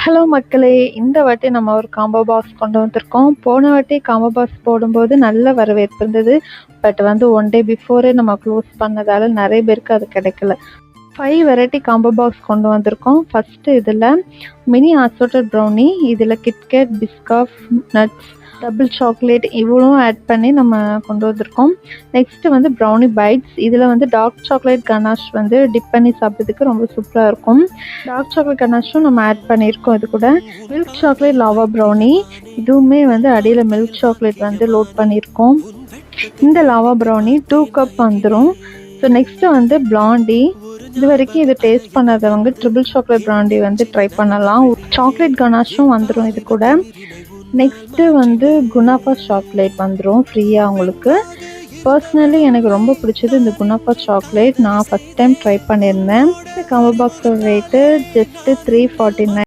Hello மக்களே! இந்த வாட்டி நம்ம ஒரு காம்போ பாக்ஸ் கொண்டு வந்திருக்கோம். போன வாட்டி காம்போ பாக்ஸ் போடும்போது நல்ல வரவேற்பு இருந்தது. பட் வந்து 1 டே பிஃபோரே நம்ம க்ளோஸ் பண்ணதால நெறைய பேருக்கு அது கிடைக்கல. 5 வெரைட்டி காம்போ பாக்ஸ் கொண்டு வந்திருக்கோம். ஃபர்ஸ்ட்டு இதில் மினி அசார்ட்டட் ப்ரௌனி, இதில் KitKat, Biscoff, nuts, double chocolate இவ்வளவும் ஆட் பண்ணி நம்ம கொண்டு வந்திருக்கோம். நெக்ஸ்ட்டு வந்து ப்ரௌனி பைட்ஸ். இதில் வந்து டார்க் சாக்லேட் கனாஷ் வந்து டிப் பண்ணி சாப்பிட்றதுக்கு ரொம்ப சூப்பராக இருக்கும். டார்க் சாக்லேட் கனாஷும் நம்ம ஆட் பண்ணியிருக்கோம். இது கூட மில்க் சாக்லேட் லாவா ப்ரௌனி, இதுவுமே வந்து அடியில் மில்க் சாக்லேட் வந்து லோட் பண்ணியிருக்கோம். இந்த லாவா ப்ரௌனி 2 கப் வந்துடும். ஸோ நெக்ஸ்ட்டு வந்து பிளாண்டி. இது வரைக்கும் இது டேஸ்ட் பண்ணாதவங்க ட்ரிபிள் சாக்லேட் பிராண்டி வந்து ட்ரை பண்ணலாம். சாக்லேட் கனாஷும் வந்துடும் இது கூட. நெக்ஸ்ட்டு வந்து குனாஃபா சாக்லேட் வந்துடும் ஃப்ரீயாக உங்களுக்கு. பர்சனலி எனக்கு ரொம்ப பிடிச்சது இந்த குனாஃபா சாக்லேட். நான் ஃபஸ்ட் டைம் ட்ரை பண்ணியிருந்தேன். காம்போ பாக்ஸோட ரேட்டு ஜஸ்ட்டு $349.